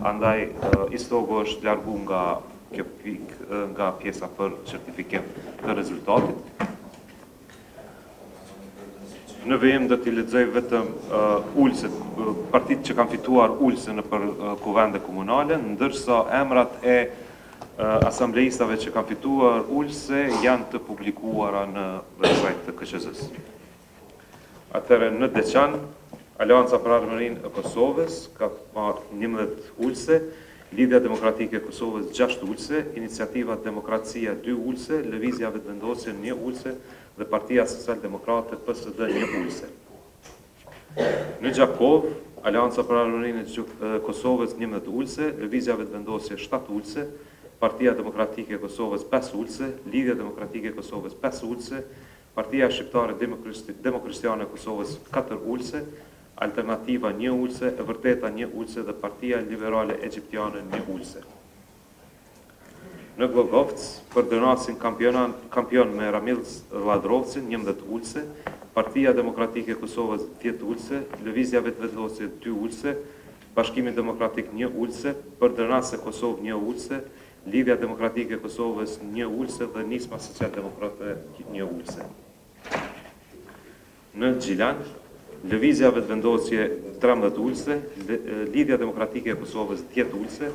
andaj Istogo është largu nga kjo pikë nga pjesa për certifikim të rezultatit. Në VM do t'i lexoj vetëm ulëset, partitë që kanë fituar ulëse në për kuvende komunale, ndërsa emrat e asamblejistave që kanë fituar ulëse janë të publikuara në website të KQZ-s. Atëherë në Deçan, Aleanca për Armërinë e Kosovës ka marrë 11 ulëse, Lidhja Demokratike e Kosovës 6 ulëse, Iniciativa Demokracia 2 ulëse, Lëvizja Vetëvendosje 1 ulëse dhe Partia Social-Demokrate PSD 1 ulëse. Në Gjakov, Aleanca për Armërinë e Kosovës 11 ulëse, Lëvizja Vetëvendosje 7 ulëse, Partia Demokratike e Kosovës 5 ulëse, Lidhja Demokratike e Kosovës 5 ulëse, Partia Shqiptare Demokristiane e Kosovës 4 ulëse, Alternativa 1 ulëse, E Vërteta 1 ulëse dhe Partia Liberale Egjiptiane 1 ulëse. Në Glogovc, për Dënasin kampion me Ramil Ladrovcin 11 ulëse, Partia Demokratike e Kosovës 10 ulëse, Lëvizja Vetëvendosje 2 ulëse, Bashkimi Demokratik 1 ulëse, për Dënas e Kosovë 1 ulëse, Lidhja Demokratike e Kosovës 1 ulëse dhe Nisma Social-Demokrate 1 ulëse. Në Gjilan, Lëvizja Vetëvendosje 13 ulëse, Lidhja Demokratike e Kosovës 10 ulëse,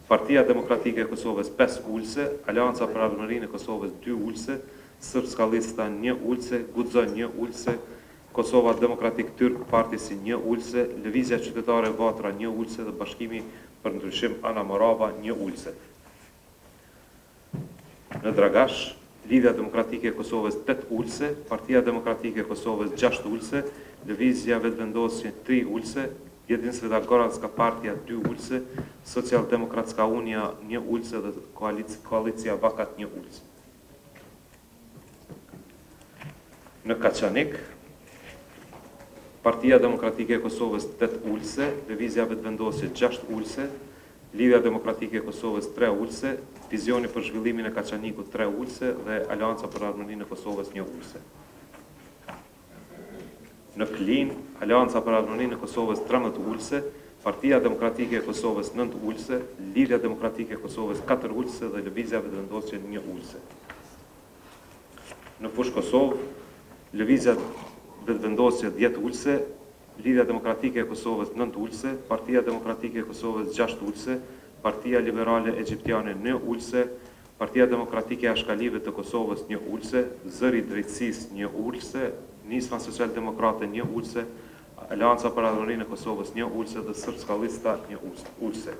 Partia Demokratike e Kosovës 5 ulëse, Aleanca për Armërinë e Kosovës 2 ulëse, Srpska Lista 1 ulëse, Guxo 1 ulëse, Kosova Demokratik Tyrk Partisi 1 ulëse, Lëvizja Qytetare Vatra 1 ulëse dhe Bashkimi për Ndryshim Ana Morava 1 ulëse. Në Dragash, Lidhja Demokratike e Kosovës 8 ulëse, Partia Demokratike e Kosovës 6 ulëse, Lëvizja Vetëvendosje 3 ulëse, Jedinstvena Goranska Partija 2 ulëse, Social-Demokratska Unia 1 ulëse dhe Koalicia Vakat 1 ulëse. Në Kaçanik, Partia Demokratike e Kosovës 8 ulëse, Lëvizja Vetëvendosje 6 ulëse, Lidhja Demokratike e Kosovës 3 ulëse, Vizioni për zhvillimin e Kaçanikut 3 ulëse dhe Aleanca për Armërinë e Kosovës 1 ulëse. Në Klin, Aleanca për Armërinë e Kosovës 13 ulëse, Partia Demokratike e Kosovës 9 ulëse, Lidhja Demokratike e Kosovës 4 ulëse dhe Lëvizja Vetëvendosje 1 ulëse. Në Fushë Kosovë, Lëvizja Vetëvendosje 10 ulëse, Lidhja Demokratike e Kosovës 9 ulëse, Partia Demokratike e Kosovës 6 ulëse, Partia Liberale Egjiptiane 1 ulëse, Partia Demokratike e Ashkalive të Kosovës 1 ulëse, Zëri i Drejtësisë 1 ulëse, Nisma Social-Demokrate 1 ulëse, Aleanca për Armërinë e Kosovës 1 ulëse dhe Srpska Lista 1 ulëse.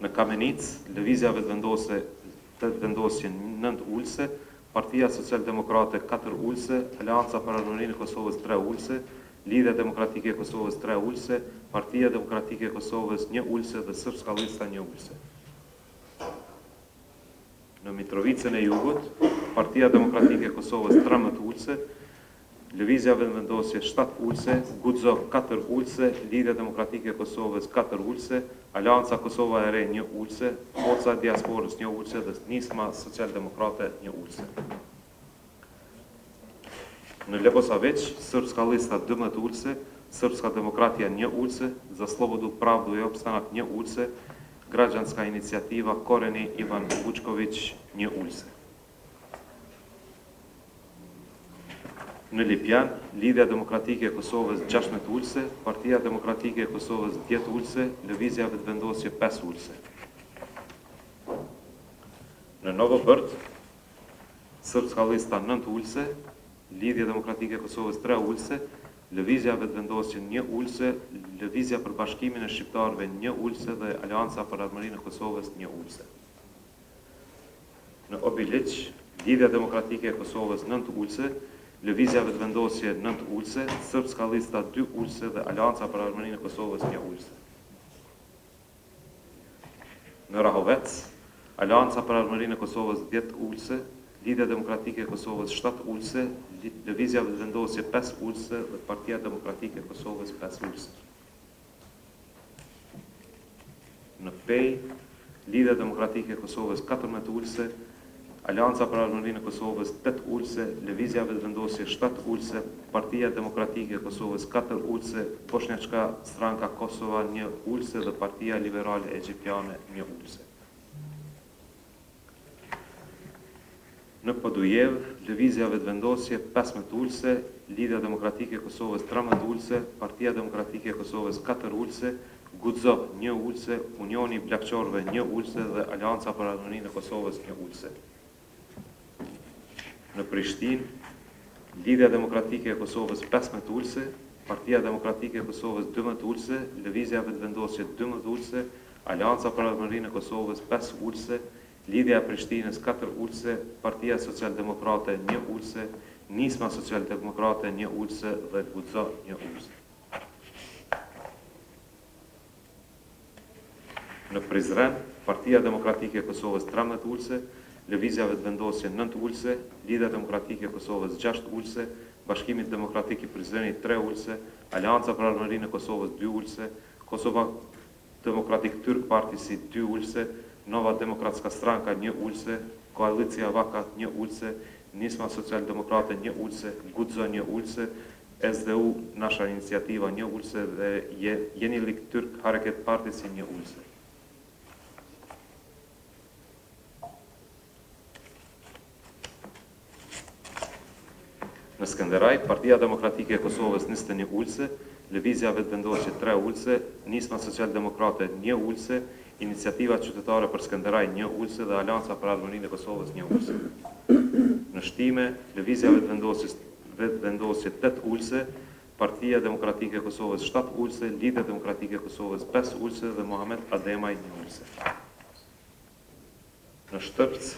Në Kamenic, Lëvizja Vetëvendosje 9 ulëse, Partia Social-Demokrate 4 ulëse, Aleanca për Armërinë e Kosovës 3 ulëse, Lidhja Demokratike e Kosovës 3 ulëse, Partia Demokratike e Kosovës 1 ulëse dhe Srpska Lista 1 ulëse. Në Mitrovicën e Jugut, Partia Demokratike e Kosovës 13 ulëse, Lëvizja Vetëvendosje 7 ulëse, Guxo 4 ulëse, Lidhja Demokratike e Kosovës 4 ulëse, Aleanca Kosova e Re 1 ulëse, Forca e Diasporës 1 ulëse dhe Nisma Social-Demokrate 1 ulëse. Në Leposavić, Srpska Lista 12 ulëse, Srpska Demokratija 1 ulëse, Za Slobodu, Pravdu i Opstanak 1 ulëse, Građanska Inicijativa Koreni Ivan Vučković 1 ulëse. Në Lipjan, Lidhja Demokratike e Kosovës 16 ulëse, Partia Demokratike e Kosovës 10 ulëse, Lëvizja Vetëvendosje 5 ulëse. Në Novobërd, Srpska Lista 9 ulëse, Lidhja Demokratike e Kosovës 3 ulëse, Lëvizja Vetëvendosje 1 ulëse, Lëvizja për Bashkimin e Shqiptarëve 1 ulëse dhe Aleanca për Armërinë e Kosovës 1 ulëse. Në Obiliq, Lidhja Demokratike e Kosovës 9 ulëse, Lëvizja Vetëvendosje 9 ulëse, Srpska Lista 2 ulëse dhe Aleanca për Armërinë e Kosovës 1 ulëse. Në Rahovec, Aleanca për Armërinë e Kosovës 10 ulëse, Lidhja Demokratike e Kosovës 7 ulëse, Lëvizja Vetëvendosje 5 ulëse dhe Partia Demokratike e Kosovës 5 ulëse. Në Pej, Lidhja Demokratike e Kosovës 14 ulëse, Alianca për Armërinë e Kosovës 8 ulse, Lëvizja Vetëvendosje 7 ulse, Partia Demokratike e Kosovës 4 ulse, Bošnjačka Stranka Kosova 1 ulse dhe Partia Liberale Egjiptiane 1 ulse. Në Podujev, Lëvizja Vetëvendosje 15 ulse, Lidhja Demokratike e Kosovës 13 ulse, Partia Demokratike e Kosovës 4 ulse, Gudzo 1 ulse, Unioni Blakqorëve 1 ulse dhe Alianca për Armërinë e Kosovës 1 ulse. Në Prishtinë, Lidhja Demokratike e Kosovës 15 ulse, Partia Demokratike e Kosovës 12 ulse, Lëvizja Vetëvendosje 12 ulse, Alianca për Armërinë e Kosovës 5 ulse, Lidhja e Prishtinës 4 ulse, Partia Socialdemokrate 1 ulse, Nisma Socialdemokrate 1 ulse dhe Gudzo 1 ulse. Në Prizren, Partia Demokratike e Kosovës 13 ulse, Lëvizja Vetëvendosje 9 ulse, Lidhja Demokratike e Kosovës 6 ulse, Bashkimi Demokratik i Prizrenit 3 ulse, Alianca për Armërinë e Kosovës 2 ulse, Kosova Demokratik Turk Partisi 2 ulse, Nova Demokratska Stranka 1 ulse, Koalicija Vaka 1 ulse, Nisma Socialdemokrate 1 ulse, Gudzo 1 ulse, SDU Nasha Iniciativa 1 ulse dhe Yenilik Turk Hareket Partisi 1 ulse. Në Skënderaj, Partia Demokratike e Kosovës 21 ulse, Lëvizja Vetëvendosje 3 ulse, Nisma Socialdemokrate 1 ulse, Iniciativa Qytetare për Skënderaj 1 ulse dhe Alianca për Armërinë e Kosovës 1 ulse. Në Shtime, Lëvizja Vetëvendosje 8 ulse, Partia Demokratike e Kosovës 7 ulse, Lidhja Demokratike e Kosovës 5 ulse dhe Mohamed Ademaj 1 ulse. Në Shtëpc,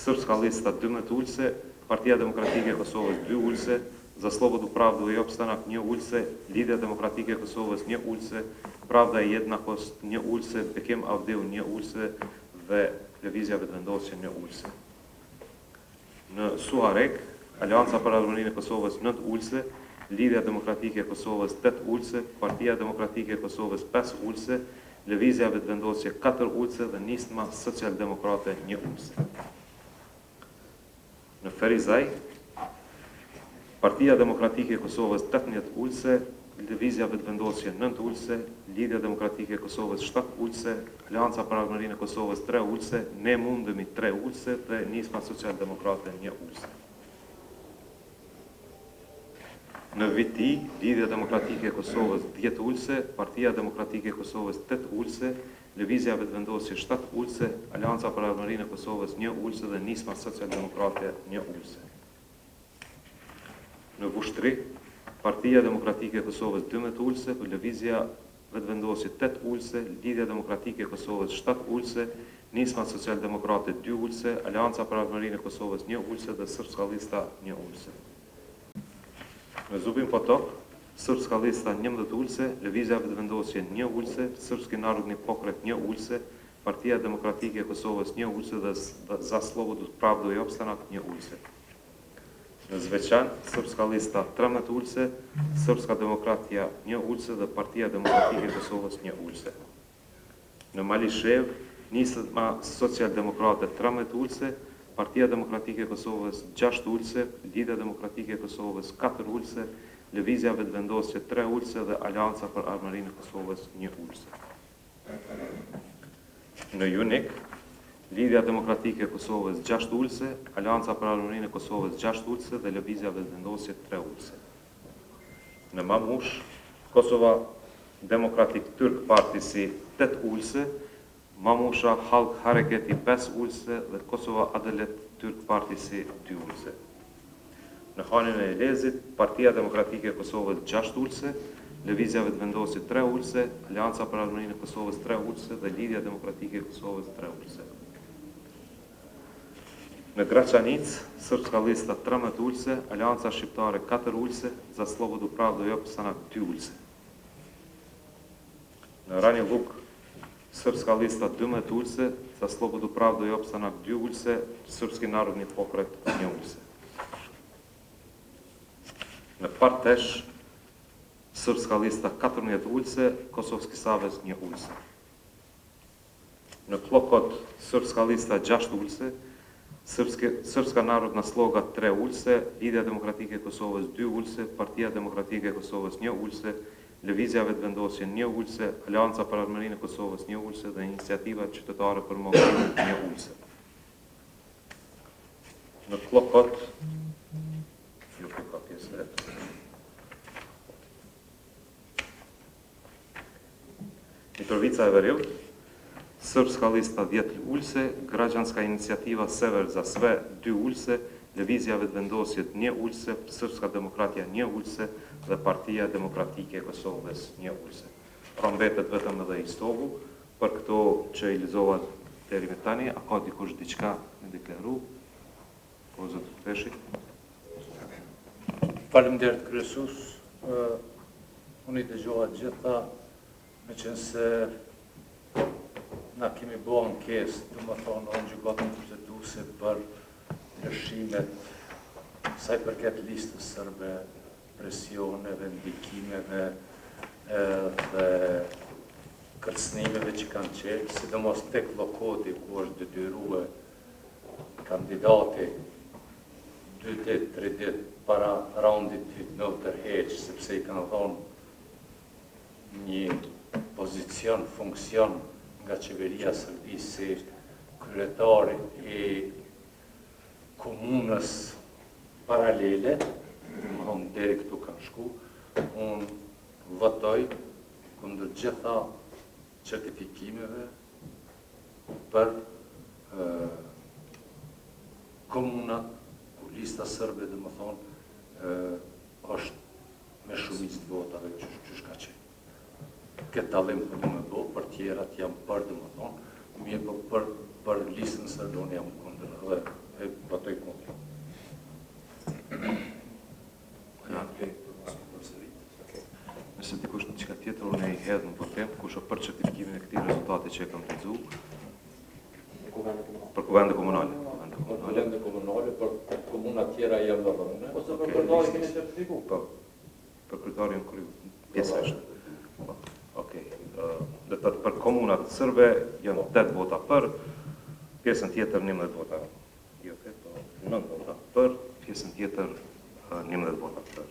Srpska Lista 12 ulse, Partia Demokratike e Kosovës 2 ulse, Za Slobodu Pravdu i Opstanak 1 ulse, Lidhja Demokratike e Kosovës 1 ulse, Pravda i Jednakos 1 ulse, Bekim Avdeu 1 ulse dhe Lëvizja Vetëvendosje 1 ulse. Në Suarek, Alianca për Armërinë e Kosovës 9 ulse, Lidhja Demokratike e Kosovës 8 ulse, Partia Demokratike e Kosovës 5 ulse, Lëvizja Vetëvendosje 4 ulse dhe Nisma Socialdemokrate 1 ulse. Në Ferizaj, Partia Demokratike e Kosovës 18 ulse, Lëvizja Vetëvendosje 9 ulse, Lidhja Demokratike e Kosovës 7 ulse, Alianca për Armërinë e Kosovës 3 ulse, Ne Mundemi 3 ulse dhe Nisma Socialdemokrate 1 ulse. Në Viti, Lidhja Demokratike e Kosovës 10 ulse, Partia Demokratike e Kosovës 8 ulse, Lëvizja Vetëvendosje 7 ulse, Alianca për Armërinë e Kosovës 1 ulse dhe Nisma Socialdemokrate 1 ulse. Në Vushtri, Partia Demokratike e Kosovës 12 ulse, Lëvizja Vetëvendosje 8 ulse, Lidhja Demokratike e Kosovës 7 ulse, Nisma Socialdemokrate 2 ulse, Alianca për Armërinë e Kosovës 1 ulse dhe Srpska Lista 1 ulse. Në Zubin Potok, Srpska Lista 11 ulse, Lëvizja Vetëvendosje 1 ulse, Srpski Narodni Pokret 1 ulse, Partia Demokratike e Kosovës 1 ulse dhe Za Slobodu Pravdu i Opstanak 1 ulse. Në Zveçan, Srpska Lista 13 ulse, Srpska Demokratija 1 ulse dhe Partia Demokratike e Kosovës 1 ulse. Në Malishev, Nisma Socialdemokrate 13 ulse, Partia Demokratike e Kosovës 6 ulse, Lidhja Demokratike e Kosovës 4 ulse, Lëvizja Vetëvendosje 3 ulse dhe Alianca për Armërinë e Kosovës 1 ulse. Në Junik, Lidhja Demokratike e Kosovës 6 ulse, Alianca për Armërinë e Kosovës 6 ulse dhe Lëvizja Vetëvendosje 3 ulse. Në Mamush, Kosova Demokratik Turk Partisi 8 ulse, Mamusha Halk Hareketi 5 ulse dhe Kosova Adalet Turk Partisi 2 ulse. Në Hanin e Elezit, Partia Demokratike e Kosovës 6 ulse, Lëvizja Vetëvendosje 3 ulse, Alianca për Armërinë e Kosovës 3 ulse dhe Lidhja Demokratike e Kosovës 3 ulse. Në Gračanic, Srpska Lista 13 ulse, Alianca Shqiptare 4 ulse, Za Slobodu Pravdu i Opstanak 2 ulse. Në Rani Luk, Srpska Lista 12 ulse, Za Slobodu Pravdu i Opstanak 2 ulse, Srpski Narodni Pokret 1 ulse. Në Partesh, Srpska Lista 14 ulse, Kosovski Savez 1 ulse. Në flokot Srpska lista 6 ulse, Srpska narodna sloga 3 ulse, Lidhja Demokratike e Kosovës 2 ulse, Partia Demokratike e Kosovës 1 ulse, Lëvizja Vetëvendosje 1 ulse, Aleanca për Armërinë e Kosovës 1 ulse dhe Iniciativa Qytetare për Mobilim 1 ulse. Në flokot Mitrovica e Veriut, Srpska lista 10 ulse, Građanska inicijativa Sever za sve 2 ulse, Lëvizja Vetëvendosje 1 ulse, Srpska Demokratja 1 ulse dhe Partia Demokratike e Kosovës 1 ulse. Pra mbetet vetëm edhe Istovu, për këto që i lexova deri me tani, a ka dikush diçka me deklaru? Po zot Peshi. Faleminderit kryesues. Unë i dëgjova gjitha, me qenë se na kemi bo ankesë, do më thonë, në gjykatën kushtetuese për lëshimet sa i përket listës sërbe, presioneve, ndikimeve dhe kërcënimeve që kanë qenë, sidomos tek llokoti ku është detyruar kandidati 2 ditë, 3 ditë para raundit në tërheq, sepse i kanë thonë një pozicion, funksion nga qeveria sërbi si kryetari i komunës paralele, më deri këtu kanë shku, unë votoj kundër gjitha certifikimeve për komunat ku lista sërbe dhe më thonë është me shumicë të votave që shka qenë. Këtë dalim për du me bo, për tjerat jam për dhe më thonë, mirë për listën sërbe unë jam kundër dhe e votoj kundër. Nëse dikush në qika tjetër, unë e i hedhë në votim, kush o për certifikimin e këtij rezultate që e kam të dzu, për kuvende komunale. Kuvende komunale, për komuna tjera jam dhe dhënë. Ose për kryetarin keni certifiku? Po, për kryetarin kryu, pjesërisht. Okej. Dhe të për komunat sërbe janë 8 vota për, pjesën tjetër 11 vota. Jo, 9 vota për, pjesën tjetër 11 vota për.